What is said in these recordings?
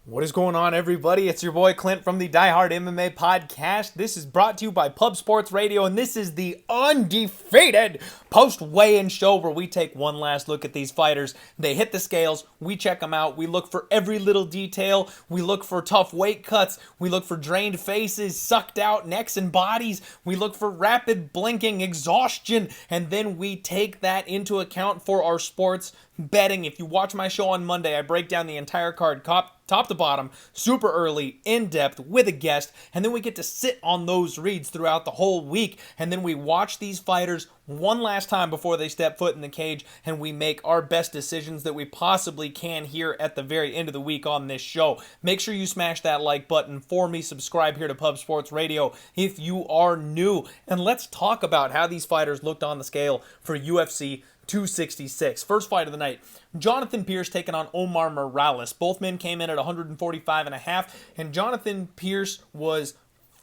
What is going on, everybody? It's your boy Clint from the Die Hard MMA podcast. This is brought to you by Pub Sports Radio, and this is the undefeated post-weigh-in show where we take one last look at these fighters. They hit the scales, we check them out, we look for every little detail, we look for tough weight cuts, we look for drained faces, sucked out necks and bodies, we look for rapid blinking, exhaustion, and then we take that into account for our sports betting. If you watch my show on Monday, I break down the entire card, top to bottom, super early, in depth, with a guest, and then we get to sit on those reads throughout the whole week, and then we watch these fighters one last time before they step foot in the cage, and we make our best decisions that we possibly can here at the very end of the week on this show. Make sure you smash that like button for me, subscribe here to Pub Sports Radio if you are new, and let's talk about how these fighters looked on the scale for UFC 266. First fight of the night, Jonathan Pierce taking on Omar Moraes. Both men came in at 145.5, and Jonathan Pierce was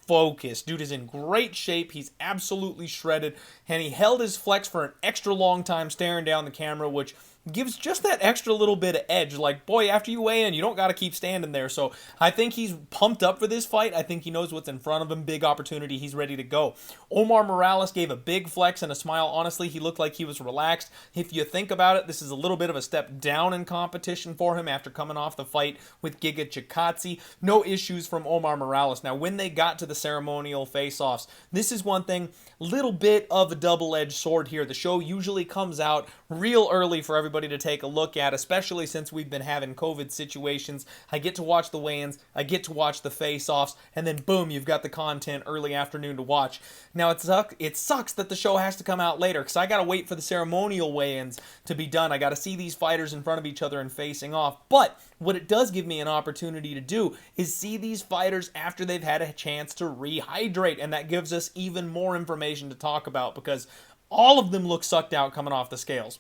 focused. Dude is in great shape. He's absolutely shredded, and he held his flex for an extra long time staring down the camera, which gives just that extra little bit of edge. Like, boy, after you weigh in, you don't got to keep standing there. So I think he's pumped up for this fight. I think he knows what's in front of him. Big opportunity. He's ready to go. Omar Moraes gave a big flex and a smile. Honestly, he looked like he was relaxed. If you think about it, this is a little bit of a step down in competition for him after coming off the fight with Giga Chikadze. No issues from Omar Moraes. Now, when they got to the ceremonial face-offs, this is one thing, little bit of a double-edged sword here. The show usually comes out real early for everybody to take a look at, especially since we've been having COVID situations. I get to watch the weigh-ins, I get to watch the face-offs, and then boom, you've got the content early afternoon to watch. Now, it sucks that the show has to come out later, because I gotta wait for the ceremonial weigh-ins to be done. I gotta see these fighters in front of each other and facing off. But what it does give me an opportunity to do is see these fighters after they've had a chance to rehydrate, and that gives us even more information to talk about, because all of them look sucked out coming off the scales.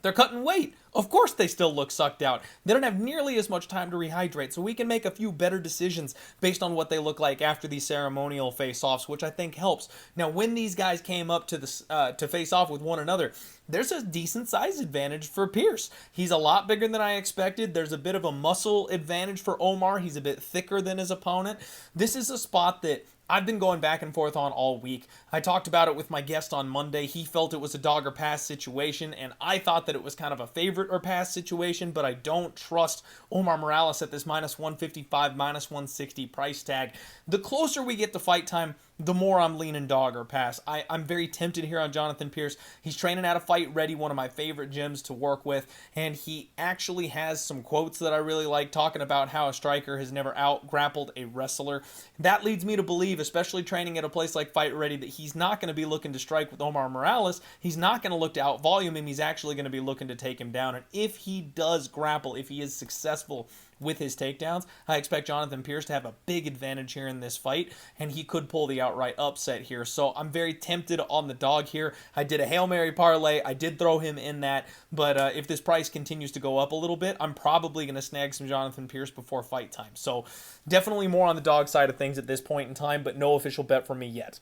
They're cutting weight. Of course they still look sucked out. They don't have nearly as much time to rehydrate, so we can make a few better decisions based on what they look like after these ceremonial face-offs, which I think helps. Now, when these guys came up to face off with one another, there's a decent size advantage for Pierce. He's a lot bigger than I expected. There's a bit of a muscle advantage for Omar. He's a bit thicker than his opponent. This is a spot that I've been going back and forth on all week. I talked about it with my guest on Monday. He felt it was a dog or pass situation, and I thought that it was kind of a favorite or pass situation, but I don't trust Omar Moraes at this minus 155, minus 160 price tag. The closer we get to fight time, the more I'm leaning dog or pass. I'm very tempted here on Jonathan Pierce. He's training at a Fight Ready, one of my favorite gyms to work with, and he actually has some quotes that I really like, talking about how a striker has never out-grappled a wrestler. That leads me to believe, especially training at a place like Fight Ready, that he's not going to be looking to strike with Omar Moraes. He's not going to look to out-volume him. He's actually going to be looking to take him down, and if he does grapple, if he is successful with his takedowns, I expect Jonathan Pierce to have a big advantage here in this fight, and he could pull the outright upset here. So I'm very tempted on the dog here. I did a Hail Mary parlay. I did throw him in that, but if this price continues to go up a little bit, I'm probably going to snag some Jonathan Pierce before fight time. So definitely more on the dog side of things at this point in time, but no official bet for me yet.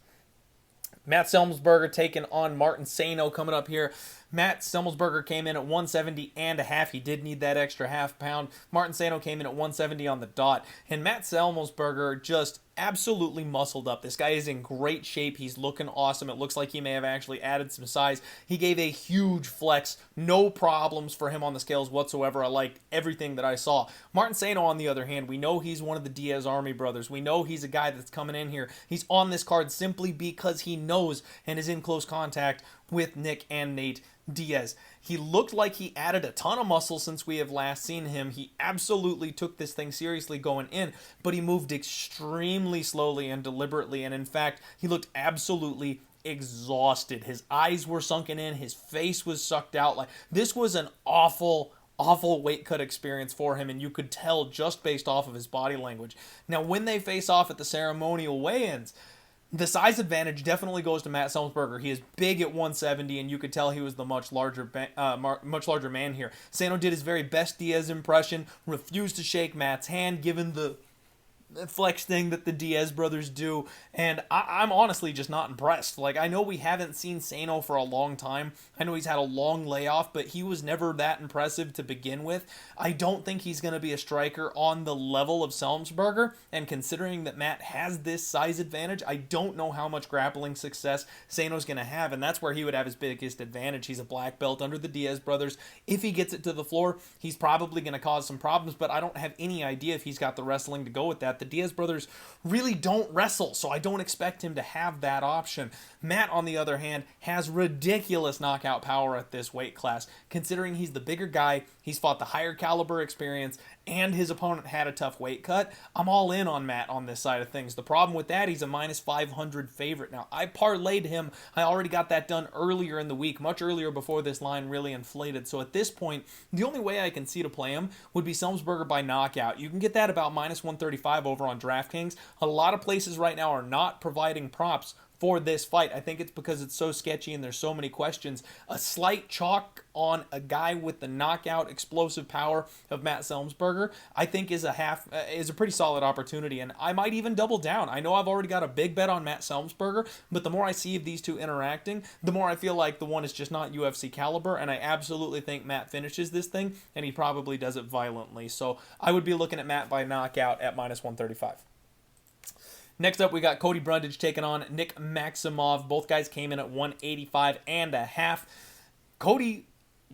Matt Semelsberger taking on Martin Sano coming up here. Matt Semelsberger came in at 170.5. He did need that extra half pound. Martin Sano came in at 170 on the dot. And Matt Semelsberger just absolutely muscled up. This guy is in great shape. He's looking awesome. It looks like he may have actually added some size. He gave a huge flex. No problems for him on the scales whatsoever. I liked everything that I saw. Martin Sano, on the other hand, we know he's one of the Diaz Army brothers. We know he's a guy that's coming in here. He's on this card simply because he knows and is in close contact with Nick and Nate Diaz. He looked like he added a ton of muscle since we have last seen him. He absolutely took this thing seriously going in, but he moved extremely slowly and deliberately, and in fact, he looked absolutely exhausted. His eyes were sunken in, his face was sucked out. Like, this was an awful weight cut experience for him, and you could tell just based off of his body language. Now, when they face off at the ceremonial weigh-ins, the size advantage definitely goes to Matt Semelsberger. He is big at 170, and you could tell he was the much larger man here. Sano did his very best Diaz impression, refused to shake Matt's hand, given the flex thing that the Diaz brothers do, and I'm honestly just not impressed. Like, I know we haven't seen Sano for a long time. I know he's had a long layoff, but he was never that impressive to begin with. I don't think he's going to be a striker on the level of Selmsberger, and considering that Matt has this size advantage, I don't know how much grappling success Sano's going to have, and that's where he would have his biggest advantage. He's a black belt under the Diaz brothers. If he gets it to the floor, he's probably going to cause some problems, but I don't have any idea if he's got the wrestling to go with that. The Diaz brothers really don't wrestle, so I don't expect him to have that option. Matt, on the other hand, has ridiculous knockout power at this weight class. Considering he's the bigger guy, he's fought the higher caliber experience, and his opponent had a tough weight cut, I'm all in on Matt on this side of things. The problem with that, he's a minus 500 favorite. Now, I parlayed him. I already got that done earlier in the week, much earlier before this line really inflated. So at this point, the only way I can see to play him would be Selmsberger by knockout. You can get that about minus 135 over on DraftKings. A lot of places right now are not providing props for this fight. I think it's because it's so sketchy and there's so many questions. A slight chalk on a guy with the knockout explosive power of Matt Selmsberger, I think is a pretty solid opportunity, and I might even double down. I know I've already got a big bet on Matt Selmsberger, but the more I see of these two interacting, the more I feel like the one is just not UFC caliber, and I absolutely think Matt finishes this thing, and he probably does it violently. So I would be looking at Matt by knockout at minus 135. Next up, we got Cody Brundage taking on Nick Maximov. Both guys came in at 185.5. Cody,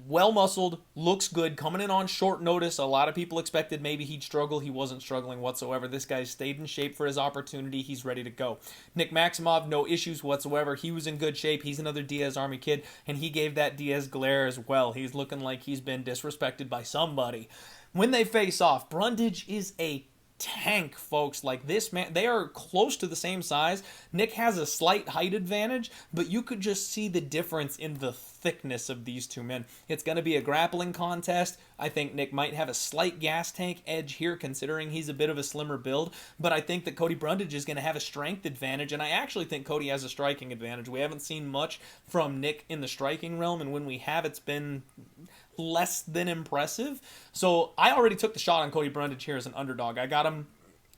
well-muscled, looks good, coming in on short notice. A lot of people expected maybe he'd struggle. He wasn't struggling whatsoever. This guy stayed in shape for his opportunity. He's ready to go. Nick Maximov, no issues whatsoever. He was in good shape. He's another Diaz Army kid, and he gave that Diaz glare as well. He's looking like he's been disrespected by somebody. When they face off, Brundage is a tank, folks. Like, this man, they are close to the same size. Nick has a slight height advantage, but you could just see the difference in the thickness of these two men. It's going to be a grappling contest. I think Nick might have a slight gas tank edge here, considering he's a bit of a slimmer build, but I think that Cody Brundage is going to have a strength advantage, and I actually think Cody has a striking advantage. We haven't seen much from Nick in the striking realm, and when we have, it's been less than impressive. So I already took the shot on Cody Brundage here as an underdog. I got him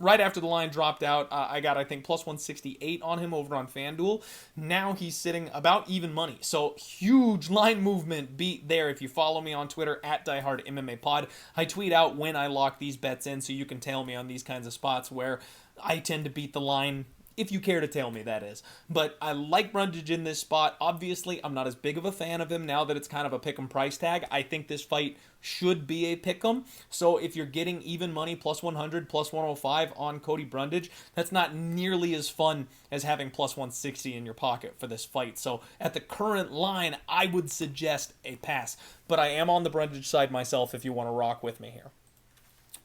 right after the line dropped out. I got, I think, plus 168 on him over on FanDuel. Now he's sitting about even money. So huge line movement beat there. If you follow me on Twitter at DieHardMMAPod, I tweet out when I lock these bets in, so you can tail me on these kinds of spots where I tend to beat the line, if you care to tell me, that is. But I like Brundage in this spot. Obviously, I'm not as big of a fan of him now that it's kind of a pick'em price tag. I think this fight should be a pick'em. So if you're getting even money, plus 100, plus 105 on Cody Brundage, that's not nearly as fun as having plus 160 in your pocket for this fight. So at the current line, I would suggest a pass. But I am on the Brundage side myself if you want to rock with me here.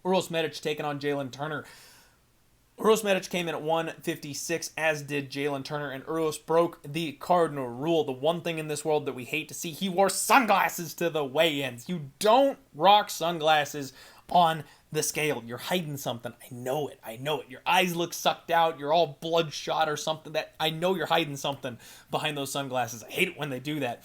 Uros Medic taking on Jalen Turner. Uros Medic came in at 156, as did Jalen Turner, and Uros broke the cardinal rule. The one thing in this world that we hate to see, he wore sunglasses to the weigh-ins. You don't rock sunglasses on the scale. You're hiding something. I know it. Your eyes look sucked out. You're all bloodshot or something. That I know you're hiding something behind those sunglasses. I hate it when they do that.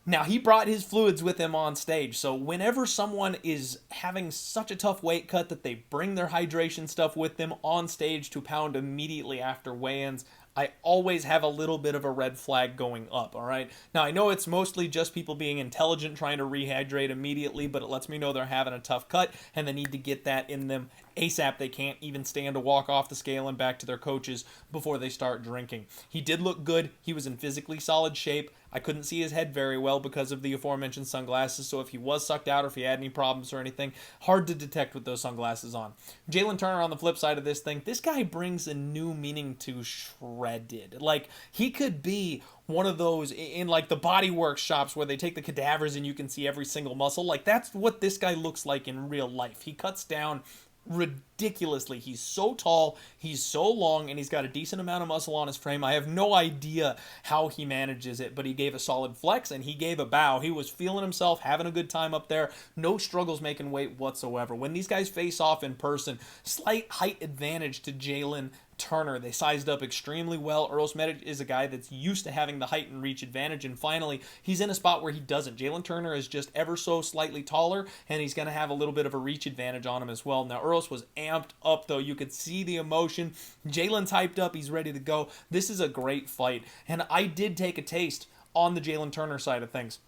Now, he brought his fluids with him on stage, so whenever someone is having such a tough weight cut that they bring their hydration stuff with them on stage to pound immediately after weigh-ins, I always have a little bit of a red flag going up, all right? Now, I know it's mostly just people being intelligent trying to rehydrate immediately, but it lets me know they're having a tough cut and they need to get that in them ASAP. They can't even stand to walk off the scale and back to their coaches before they start drinking. He did look good. He was in physically solid shape. I couldn't see his head very well because of the aforementioned sunglasses, so if he was sucked out or if he had any problems or anything, hard to detect with those sunglasses on. Jalen Turner, on the flip side of this thing, this guy brings a new meaning to shredded. Like, he could be one of those in like the body work shops where they take the cadavers and you can see every single muscle. Like, that's what this guy looks like in real life. He cuts down ridiculously. He's so tall, he's so long, and he's got a decent amount of muscle on his frame. I have no idea how he manages it, but he gave a solid flex and he gave a bow. He was feeling himself, having a good time up there. No struggles making weight whatsoever. When these guys face off in person, slight height advantage to Jalen Turner. They sized up extremely well. Earlsmetic is a guy that's used to having the height and reach advantage, and finally, he's in a spot where he doesn't. Jalen Turner is just ever so slightly taller, and he's going to have a little bit of a reach advantage on him as well. Now, Earls was amped up, though. You could see the emotion. Jalen's hyped up. He's ready to go. This is a great fight, and I did take a taste on the Jalen Turner side of things.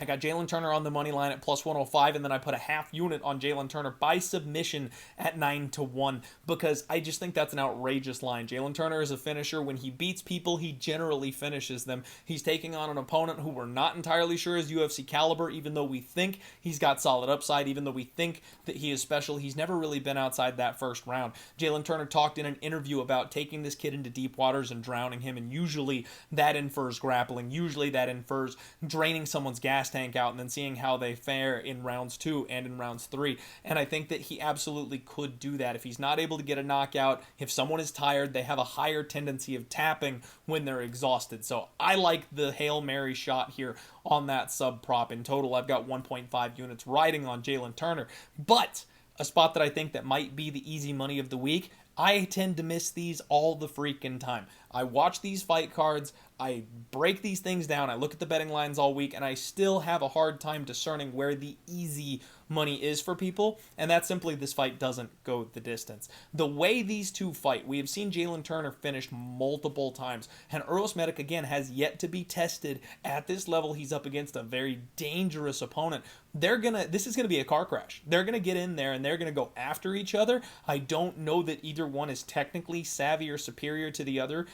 I got Jalen Turner on the money line at plus 105, and then I put a half unit on Jalen Turner by submission at 9-1 because I just think that's an outrageous line. Jalen Turner is a finisher. When he beats people, he generally finishes them. He's taking on an opponent who we're not entirely sure is UFC caliber, even though we think he's got solid upside, even though we think that he is special. He's never really been outside that first round. Jalen Turner talked in an interview about taking this kid into deep waters and drowning him, and usually that infers grappling. Usually that infers draining someone's gas tank out and then seeing how they fare in rounds 2 and in rounds 3. And I think that he absolutely could do that. If he's not able to get a knockout, if someone is tired, they have a higher tendency of tapping when they're exhausted. So I like the Hail Mary shot here on that sub prop. In total, I've got 1.5 units riding on Jalen Turner. But a spot that I think that might be the easy money of the week, I tend to miss these all the freaking time. I watch these fight cards, I break these things down, I look at the betting lines all week, and I still have a hard time discerning where the easy money is for people, and that's simply this fight doesn't go the distance. The way these two fight, we have seen Jalen Turner finish multiple times, and Earlsmetic, again, has yet to be tested at this level. He's up against a very dangerous opponent. This is going to be a car crash. They're going to get in there, and they're going to go after each other. I don't know that either one is technically savvy or superior to the other.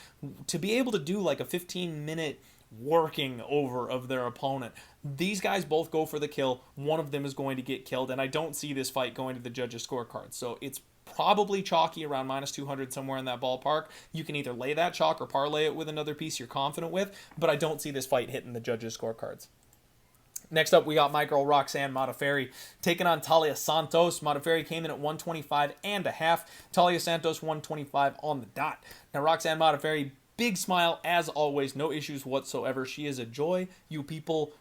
To be able to do like a 15-minute working over of their opponent. These guys both go for the kill. One of them is going to get killed, and I don't see this fight going to the judges' scorecard. So it's probably chalky around minus 200, somewhere in that ballpark. You can either lay that chalk or parlay it with another piece you're confident with, but I don't see this fight hitting the judges' scorecards. Next up, we got my girl Roxanne Modafferi taking on Taila Santos. Modafferi came in at 125.5. Taila Santos 125 on the dot. Now, Roxanne Modafferi, big smile as always, no issues whatsoever. She is a joy. You people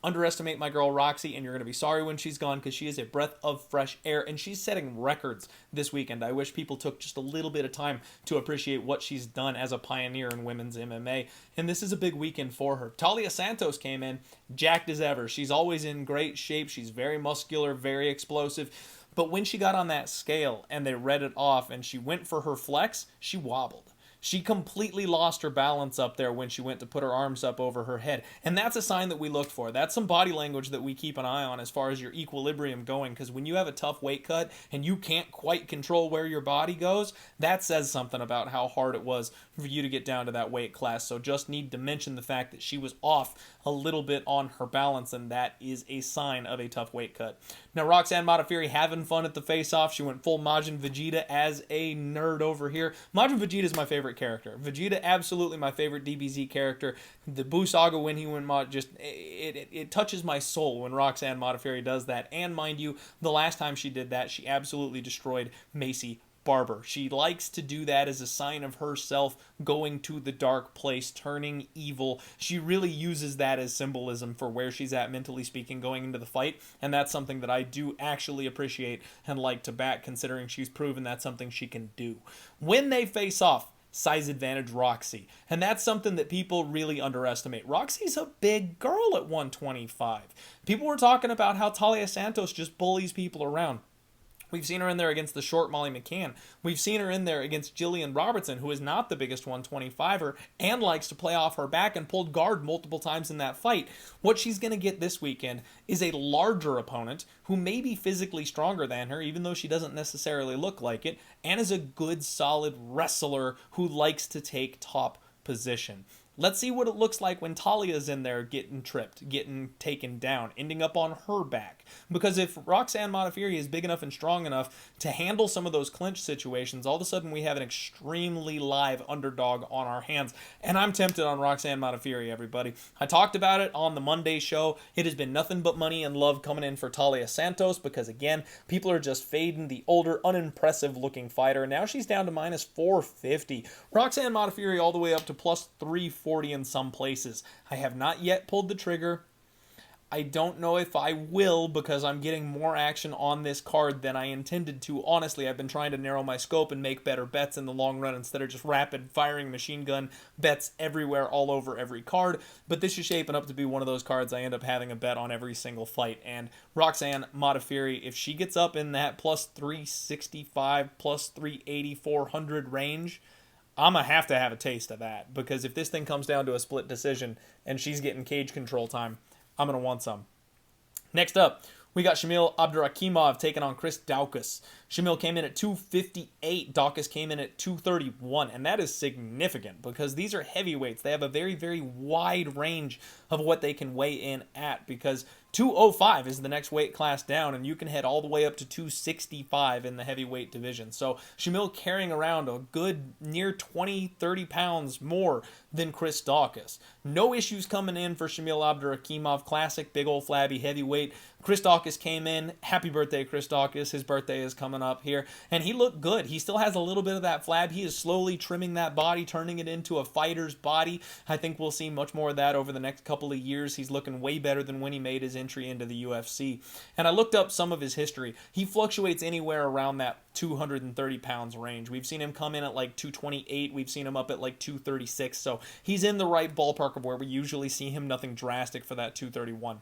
underestimate my girl Roxy, and you're going to be sorry when she's gone because she is a breath of fresh air, and she's setting records this weekend. I wish people took just a little bit of time to appreciate what she's done as a pioneer in women's MMA, and this is a big weekend for her. Taila Santos came in jacked as ever. She's always in great shape. She's very muscular, very explosive, but when she got on that scale and they read it off and she went for her flex, she wobbled. She completely lost her balance up there when she went to put her arms up over her head. And that's a sign that we look for. That's some body language that we keep an eye on as far as your equilibrium going. Because when you have a tough weight cut and you can't quite control where your body goes, that says something about how hard it was for you to get down to that weight class. So just need to mention the fact that she was off a little bit on her balance, and that is a sign of a tough weight cut. Now, Roxanne Modafferi having fun at the face-off. She went full Majin Vegeta as a nerd over here. Majin Vegeta is my favorite character. Vegeta, absolutely my favorite DBZ character. The Buu Saga when he went it touches my soul when Roxanne Modafferi does that. And mind you, the last time she did that, she absolutely destroyed Macy Barber. She likes to do that as a sign of herself going to the dark place, turning evil. She really uses that as symbolism for where she's at, mentally speaking, going into the fight, and that's something that I do actually appreciate and like to back, considering she's proven that's something she can do. When they face off, size advantage Roxy, and that's something that people really underestimate. Roxy's a big girl at 125. People were talking about how Taila Santos just bullies people around. We've seen her in there against the short Molly McCann. We've seen her in there against Jillian Robertson, who is not the biggest 125er and likes to play off her back and pulled guard multiple times in that fight. What she's going to get this weekend is a larger opponent who may be physically stronger than her, even though she doesn't necessarily look like it, and is a good, solid wrestler who likes to take top position. Let's see what it looks like when Talia's in there getting tripped, getting taken down, ending up on her back. Because if Roxanne Modafferi is big enough and strong enough to handle some of those clinch situations, all of a sudden we have an extremely live underdog on our hands. And I'm tempted on Roxanne Modafferi, everybody. I talked about it on the Monday show. It has been nothing but money and love coming in for Taila Santos because, again, people are just fading the older, unimpressive looking fighter. Now she's down to minus 450. Roxanne Modafferi all the way up to plus 340 in some places. I have not yet pulled the trigger. I don't know if I will because I'm getting more action on this card than I intended to. Honestly, I've been trying to narrow my scope and make better bets in the long run instead of just rapid firing machine gun bets everywhere, all over every card. But this is shaping up to be one of those cards I end up having a bet on every single fight. And Roxanne Modafferi, if she gets up in that plus 365, plus 380, 400 range, I'm going to have a taste of that. Because if this thing comes down to a split decision and she's getting cage control time, I'm going to want some. Next up, we got Shamil Abdurakhimov taking on Chris Daukaus. Shamil came in at 258. Daukaus came in at 231. And that is significant because these are heavyweights. They have a very, very wide range of what they can weigh in at because 205 is the next weight class down, and you can head all the way up to 265 in the heavyweight division. So Shamil carrying around a good near 20, 30 pounds more than Chris Daukaus. No issues coming in for Shamil Abdurakhimov. Classic big old flabby heavyweight. Chris Daukaus came in. Happy birthday, Chris Daukaus. His birthday is coming up here. And he looked good. He still has a little bit of that flab. He is slowly trimming that body, turning it into a fighter's body. I think we'll see much more of that over the next couple of years. He's looking way better than when he made his entry into the UFC. And I looked up some of his history. He fluctuates anywhere around that 230 pounds range. We've seen him come in at like 228. We've seen him up at like 236. So he's in the right ballpark of where we usually see him. Nothing drastic for that 231.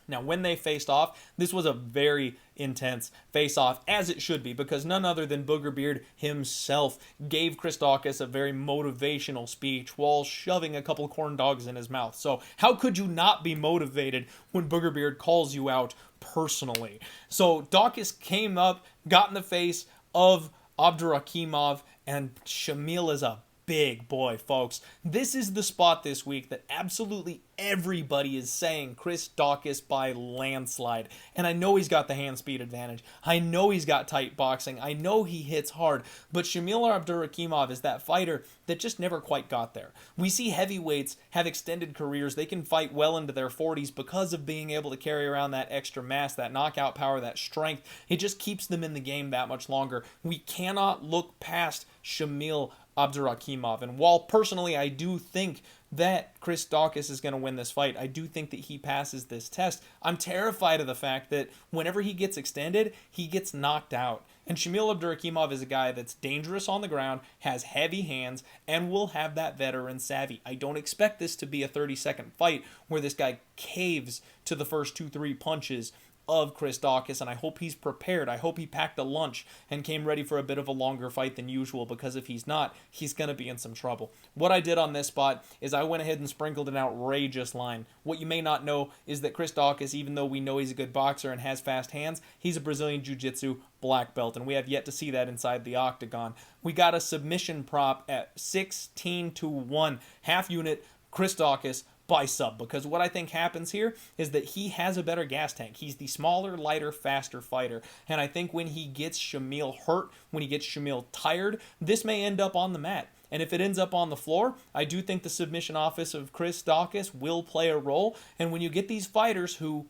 Now, when they faced off, this was a very intense face-off, as it should be, because none other than Booger Beard himself gave Chris Daukaus a very motivational speech while shoving a couple corn dogs in his mouth. So how could you not be motivated when Booger Beard calls you out personally? So Daukaus came up, got in the face of Abdurakhimov, and Shamil is a big boy, folks. This is the spot this week that absolutely everybody is saying Chris Daukaus by landslide. And I know he's got the hand speed advantage. I know he's got tight boxing. I know he hits hard. But Shamil Abdurakhimov is that fighter that just never quite got there. We see heavyweights have extended careers. They can fight well into their 40s because of being able to carry around that extra mass, that knockout power, that strength. It just keeps them in the game that much longer. We cannot look past Shamil Abdurakhimov. And while personally I do think that Chris Daukaus is going to win this fight, I do think that he passes this test, I'm terrified of the fact that whenever he gets extended, he gets knocked out. And Shamil Abdurakhimov is a guy that's dangerous on the ground, has heavy hands, and will have that veteran savvy. I don't expect this to be a 30-second fight where this guy caves to the first 2-3 punches of Chris Daukaus, and I hope he's prepared. I hope he packed a lunch and came ready for a bit of a longer fight than usual, because if he's not, he's going to be in some trouble. What I did on this spot is I went ahead and sprinkled an outrageous line. What you may not know is that Chris Daukaus, even though we know he's a good boxer and has fast hands, he's a Brazilian Jiu-Jitsu black belt, and we have yet to see that inside the octagon. We got a submission prop at 16-1, half unit Chris Daukaus by sub, because what I think happens here is that he has a better gas tank. He's the smaller, lighter, faster fighter, and I think when he gets Shamil hurt, when he gets Shamil tired, this may end up on the mat. And if it ends up on the floor, I do think the submission office of Chris Daukaus will play a role. And when you get these fighters who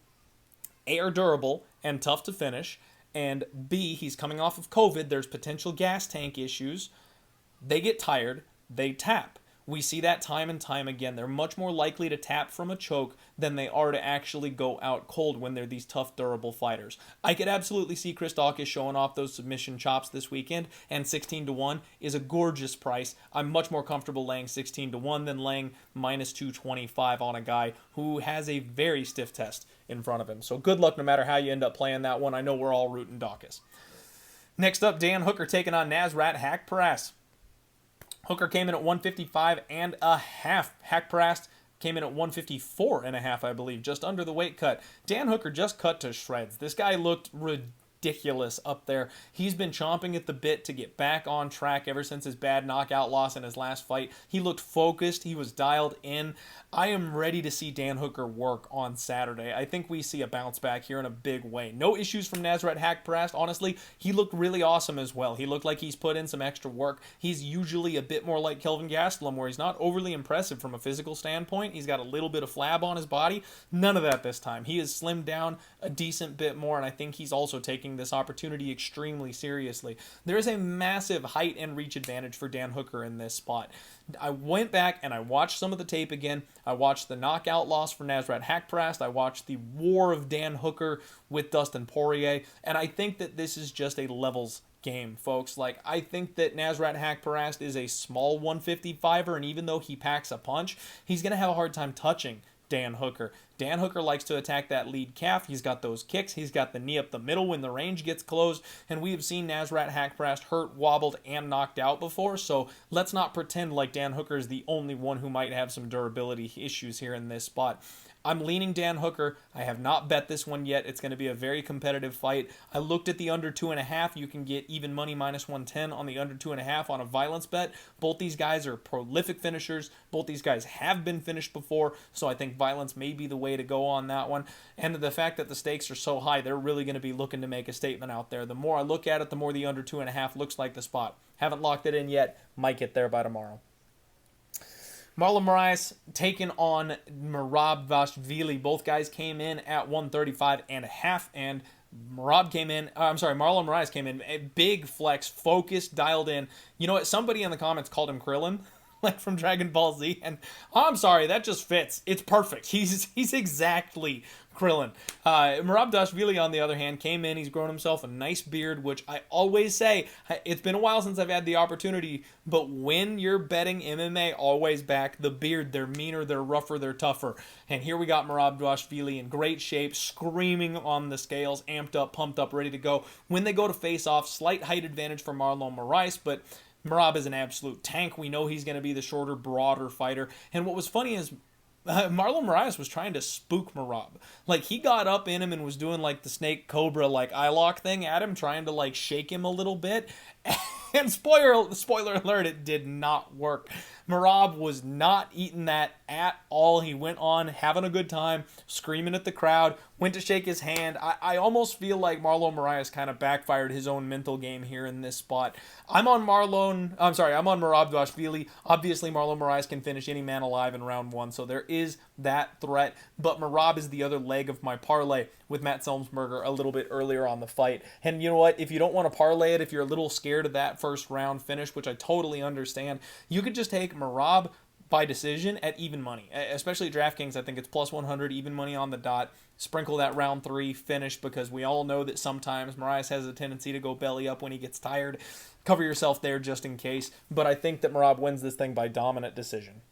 A, are durable and tough to finish, and B, he's coming off of COVID, there's potential gas tank issues, they get tired, they tap. We see that time and time again. They're much more likely to tap from a choke than they are to actually go out cold when they're these tough, durable fighters. I could absolutely see Chris Daukaus showing off those submission chops this weekend, and 16-1 is a gorgeous price. I'm much more comfortable laying 16-1 than laying minus 225 on a guy who has a very stiff test in front of him. So good luck no matter how you end up playing that one. I know we're all rooting Daukaus. Next up, Dan Hooker taking on Nasrat Haqparast. Hooker came in at 155 and a half. Haqparast came in at 154 and a half, I believe, just under the weight cut. Dan Hooker just cut to shreds. This guy looked ridiculous up there. He's been chomping at the bit to get back on track ever since his bad knockout loss in his last fight. He looked focused. He was dialed in. I am ready to see Dan Hooker work on Saturday. I think we see a bounce back here in a big way. No issues from Nasrat Haqparast. Honestly, he looked really awesome as well. He looked like he's put in some extra work. He's usually a bit more like Kelvin Gastelum, where he's not overly impressive from a physical standpoint. He's got a little bit of flab on his body. None of that this time. He has slimmed down a decent bit more, and I think he's also taking taking this opportunity extremely seriously. There is a massive height and reach advantage for Dan Hooker in this spot. I went back and I watched some of the tape again. I watched the knockout loss for Nasrat Haqparast. I watched the war of Dan Hooker with Dustin Poirier. And I think that this is just a levels game, folks. Like, I think that Nasrat Haqparast is a small 155er, and even though he packs a punch, he's going to have a hard time touching Dan Hooker. Dan Hooker likes to attack that lead calf. He's got those kicks. He's got the knee up the middle when the range gets closed. And we have seen Nasrat Haqparast hurt, wobbled, and knocked out before. So let's not pretend like Dan Hooker is the only one who might have some durability issues here in this spot. I'm leaning Dan Hooker. I have not bet this one yet. It's going to be a very competitive fight. I looked at the under 2.5. You can get even money minus 110 on the under 2.5 on a violence bet. Both these guys are prolific finishers. Both these guys have been finished before, so I think violence may be the way to go on that one. And the fact that the stakes are so high, they're really going to be looking to make a statement out there. The more I look at it, the more the under 2.5 looks like the spot. Haven't locked it in yet. Might get there by tomorrow. Marlon Moraes taking on Merab Dvalishvili. Both guys came in at 135.5, and Marlon Moraes came in a big flex, focused, dialed in. You know what? Somebody in the comments called him Krillin, like from Dragon Ball Z, and I'm sorry, that just fits. It's perfect. He's exactly Krillin. Merab Dvalishvili, on the other hand, came in. He's grown himself a nice beard, which I always say, it's been a while since I've had the opportunity, but when you're betting MMA, always back the beard. They're meaner, they're rougher, they're tougher. And here we got Merab Dvalishvili in great shape, screaming on the scales, amped up, pumped up, ready to go. When they go to face off, slight height advantage for Marlon Moraes, but Merab is an absolute tank. We know he's going to be the shorter, broader fighter. And what was funny is Marlon Moraes was trying to spook Merab. Like, he got up in him and was doing like the snake cobra like eye lock thing at him, trying to like shake him a little bit. And spoiler alert, it did not work. Merab was not eating that at all. He went on having a good time, screaming at the crowd, went to shake his hand. I almost feel like Marlon Moraes kind of backfired his own mental game here in this spot. I'm on Merab Dvalishvili. Obviously, Marlon Moraes can finish any man alive in round one, so there is that threat. But Merab is the other leg of my parlay with Matt Selmsberger a little bit earlier on the fight. And you know what? If you don't want to parlay it, if you're a little scared of that first round finish, which I totally understand, you could just take Merab by decision at even money. Especially DraftKings, I think it's plus 100, even money on the dot. Sprinkle that round 3 finish, because we all know that sometimes Moraes has a tendency to go belly up when he gets tired. Cover yourself there just in case. But I think that Merab wins this thing by dominant decision.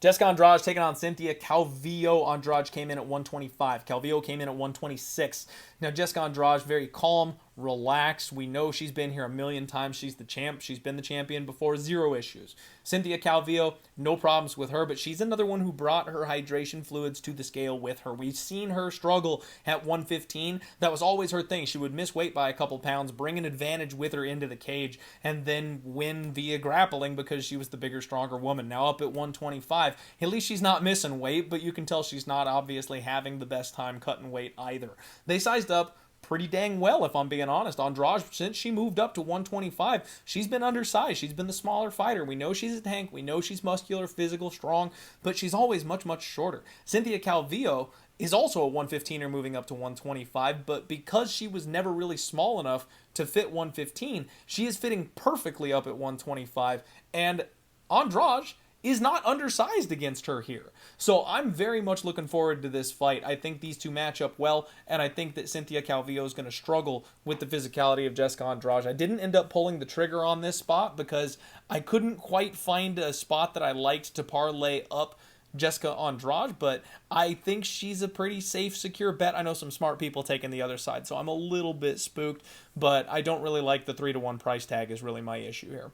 Jéssica Andrade taking on Cynthia Calvillo. Andrade came in at 125. Calvillo came in at 126. Now, Jéssica Andrade, very calm, relaxed. We know she's been here a million times. She's the champ. She's been the champion before. 0 issues. Cynthia Calvillo, no problems with her, but she's another one who brought her hydration fluids to the scale with her. We've seen her struggle at 115. That was always her thing. She would miss weight by a couple pounds, bring an advantage with her into the cage, and then win via grappling because she was the bigger, stronger woman. Now up at 125, at least she's not missing weight, but you can tell she's not obviously having the best time cutting weight either. They sized up pretty dang well, if I'm being honest. Andrade, since she moved up to 125, she's been undersized. She's been the smaller fighter. We know she's a tank. We know she's muscular, physical, strong, but she's always much, much shorter. Cynthia Calvillo is also a 115er moving up to 125, but because she was never really small enough to fit 115, she is fitting perfectly up at 125, and Andrade is not undersized against her here. So I'm very much looking forward to this fight. I think these two match up well, and I think that Cynthia Calvillo is going to struggle with the physicality of Jéssica Andrade. I didn't end up pulling the trigger on this spot because I couldn't quite find a spot that I liked to parlay up Jéssica Andrade, but I think she's a pretty safe, secure bet. I know some smart people taking the other side, so I'm a little bit spooked, but I don't really like the 3-to-1 price tag is really my issue here.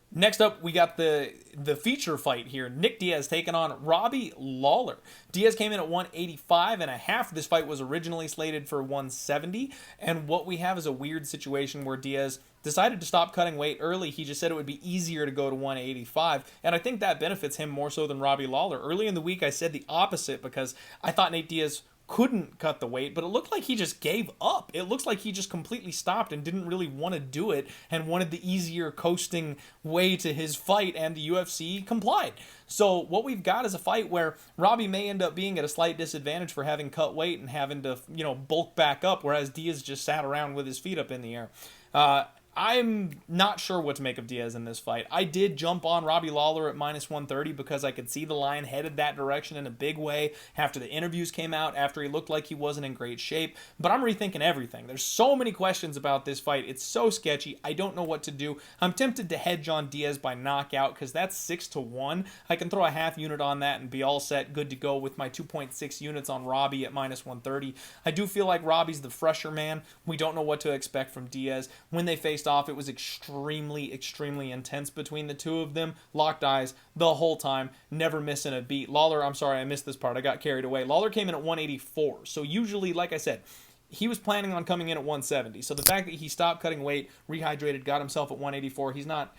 Next up, we got the feature fight here. Nick Diaz taking on Robbie Lawler. Diaz came in at 185.5. This fight was originally slated for 170. And what we have is a weird situation where Diaz decided to stop cutting weight early. He just said it would be easier to go to 185. And I think that benefits him more so than Robbie Lawler. Early in the week, I said the opposite because I thought Nate Diaz couldn't cut the weight, but it looked like he just gave up. It looks like he just completely stopped and didn't really want to do it and wanted the easier coasting way to his fight, and the UFC complied. So what we've got is a fight where Robbie may end up being at a slight disadvantage for having cut weight and having to, bulk back up, whereas Diaz just sat around with his feet up in the air. I'm not sure what to make of Diaz in this fight. I did jump on Robbie Lawler at -130 because I could see the line headed that direction in a big way after the interviews came out, after he looked like he wasn't in great shape. But I'm rethinking everything. There's so many questions about this fight. It's so sketchy. I don't know what to do. I'm tempted to hedge on Diaz by knockout because that's 6-1. I can throw a half unit on that and be all set, good to go with my 2.6 units on Robbie at -130. I do feel like Robbie's the fresher man. We don't know what to expect from Diaz. When they faced off, it was extremely intense between the two of them. Locked eyes the whole time, never missing a beat. Lawler, I'm sorry I missed this part, I got carried away. Lawler came in at 184, so usually, like I said, he was planning on coming in at 170. So the fact that he stopped cutting weight, rehydrated, got himself at 184, he's not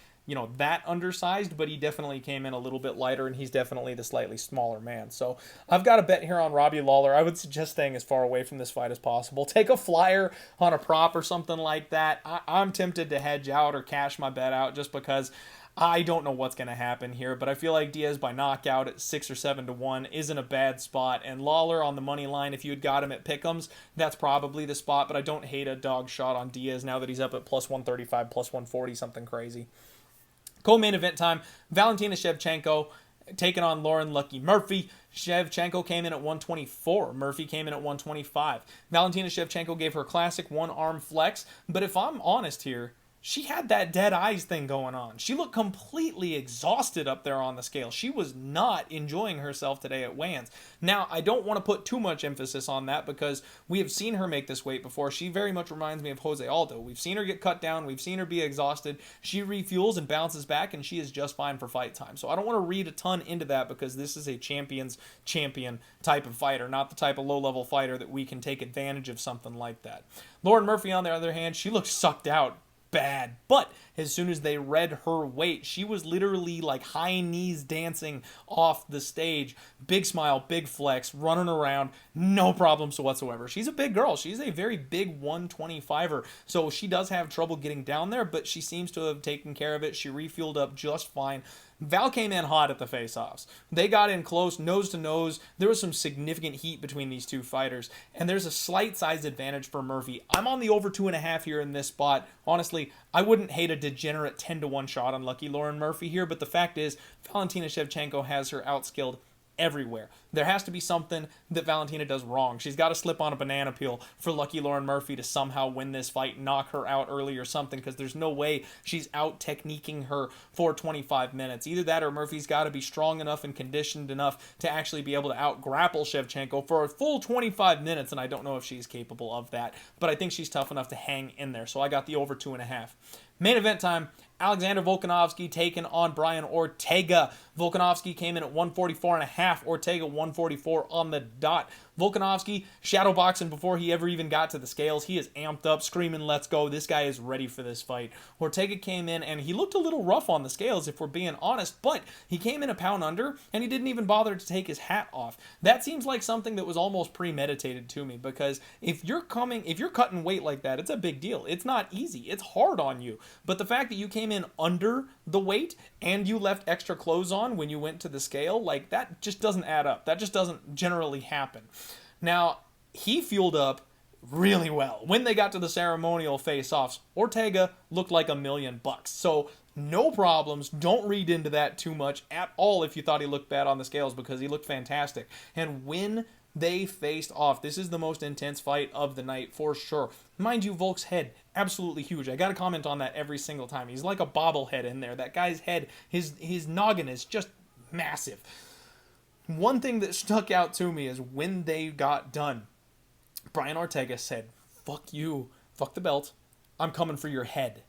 that undersized, but he definitely came in a little bit lighter, and he's definitely the slightly smaller man. So I've got a bet here on Robbie Lawler. I would suggest staying as far away from this fight as possible. Take a flyer on a prop or something like that. I'm tempted to hedge out or cash my bet out just because I don't know what's going to happen here, but I feel like Diaz by knockout at 6 or 7-1 isn't a bad spot, and Lawler on the money line, if you had got him at pick'ems, that's probably the spot, but I don't hate a dog shot on Diaz now that he's up at +135, +140, something crazy. Co-main event time, Valentina Shevchenko taking on Lauren Lucky Murphy. Shevchenko came in at 124. Murphy came in at 125. Valentina Shevchenko gave her classic one-arm flex, but if I'm honest here, she had that dead eyes thing going on. She looked completely exhausted up there on the scale. She was not enjoying herself today at weigh-ins. Now, I don't want to put too much emphasis on that because we have seen her make this weight before. She very much reminds me of Jose Aldo. We've seen her get cut down. We've seen her be exhausted. She refuels and bounces back, and she is just fine for fight time. So I don't want to read a ton into that because this is a champion's champion type of fighter, not the type of low-level fighter that we can take advantage of something like that. Lauren Murphy, on the other hand, she looked sucked out bad, but as soon as they read her weight, she was literally like high knees dancing off the stage. Big smile, big flex, running around, no problems whatsoever. She's a big girl. She's a very big 125er, so she does have trouble getting down there, but she seems to have taken care of it. She refueled up just fine. Val came in hot at the face-offs. They got in close, nose to nose. There was some significant heat between these two fighters, and there's a slight size advantage for Murphy. I'm on the over 2.5 here in this spot. Honestly, I wouldn't hate a degenerate 10-1 shot on Lucky Lauren Murphy here, but the fact is, Valentina Shevchenko has her outskilled everywhere. There has to be something that Valentina does wrong. She's got to slip on a banana peel for Lucky Lauren Murphy to somehow win this fight, knock her out early or something, because there's no way she's out techniquing her for 25 minutes. Either that or Murphy's got to be strong enough and conditioned enough to actually be able to out-grapple Shevchenko for a full 25 minutes, and I don't know if she's capable of that, but I think she's tough enough to hang in there, so I got the over 2.5. Main event time, Alexander Volkanovski taking on Brian Ortega. Volkanovski came in at 144.5, Ortega 144 on the dot. Volkanovski shadowboxing before he ever even got to the scales. He is amped up, screaming, let's go. This guy is ready for this fight. Ortega came in, and he looked a little rough on the scales, if we're being honest, but he came in a pound under, and he didn't even bother to take his hat off. That seems like something that was almost premeditated to me, because if you're cutting weight like that, it's a big deal. It's not easy. It's hard on you. But the fact that you came in under the weight, and you left extra clothes on when you went to the scale, like, that just doesn't add up. That just doesn't generally happen. Now, he fueled up really well. When they got to the ceremonial face-offs, Ortega looked like $1 million. So, no problems. Don't read into that too much at all if you thought he looked bad on the scales, because he looked fantastic. And when they faced off, this is the most intense fight of the night for sure. Mind you, Volk's head, absolutely huge. I got to comment on that every single time. He's like a bobblehead in there. That guy's head, his noggin is just massive. One thing that stuck out to me is when they got done, Brian Ortega said, fuck you, fuck the belt, I'm coming for your head.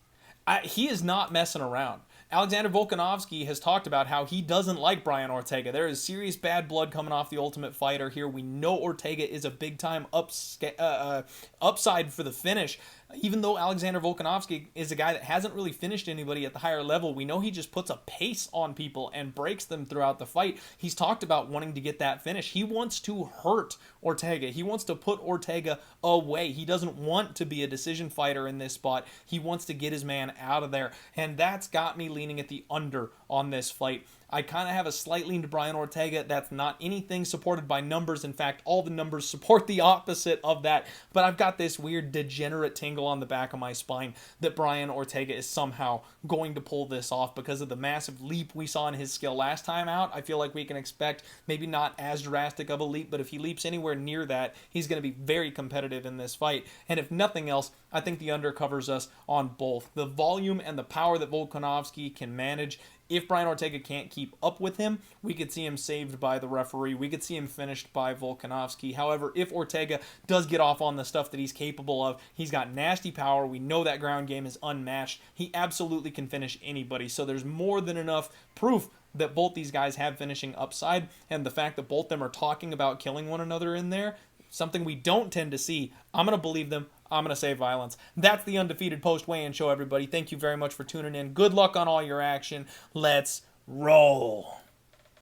He is not messing around. Alexander Volkanovski has talked about how he doesn't like Brian Ortega. There is serious bad blood coming off the Ultimate Fighter here. We know Ortega is a big-time upside for the finish. Even though Alexander Volkanovski is a guy that hasn't really finished anybody at the higher level, we know he just puts a pace on people and breaks them throughout the fight. He's talked about wanting to get that finish. He wants to hurt Ortega. He wants to put Ortega away. He doesn't want to be a decision fighter in this spot. He wants to get his man out of there. And that's got me leaning at the under on this fight. I kind of have a slight lean to Brian Ortega. That's not anything supported by numbers. In fact, all the numbers support the opposite of that. But I've got this weird degenerate tingle on the back of my spine that Brian Ortega is somehow going to pull this off because of the massive leap we saw in his skill last time out. I feel like we can expect maybe not as drastic of a leap, but if he leaps anywhere near that, he's going to be very competitive in this fight. And if nothing else, I think the under covers us on both. The volume and the power that Volkanovski can manage. If Brian Ortega can't keep up with him, we could see him saved by the referee. We could see him finished by Volkanovski. However, if Ortega does get off on the stuff that he's capable of, he's got nasty power. We know that ground game is unmatched. He absolutely can finish anybody. So there's more than enough proof that both these guys have finishing upside. And the fact that both of them are talking about killing one another in there, something we don't tend to see. I'm going to believe them. I'm going to say violence. That's the Undefeated post-weigh-in show, everybody. Thank you very much for tuning in. Good luck on all your action. Let's roll.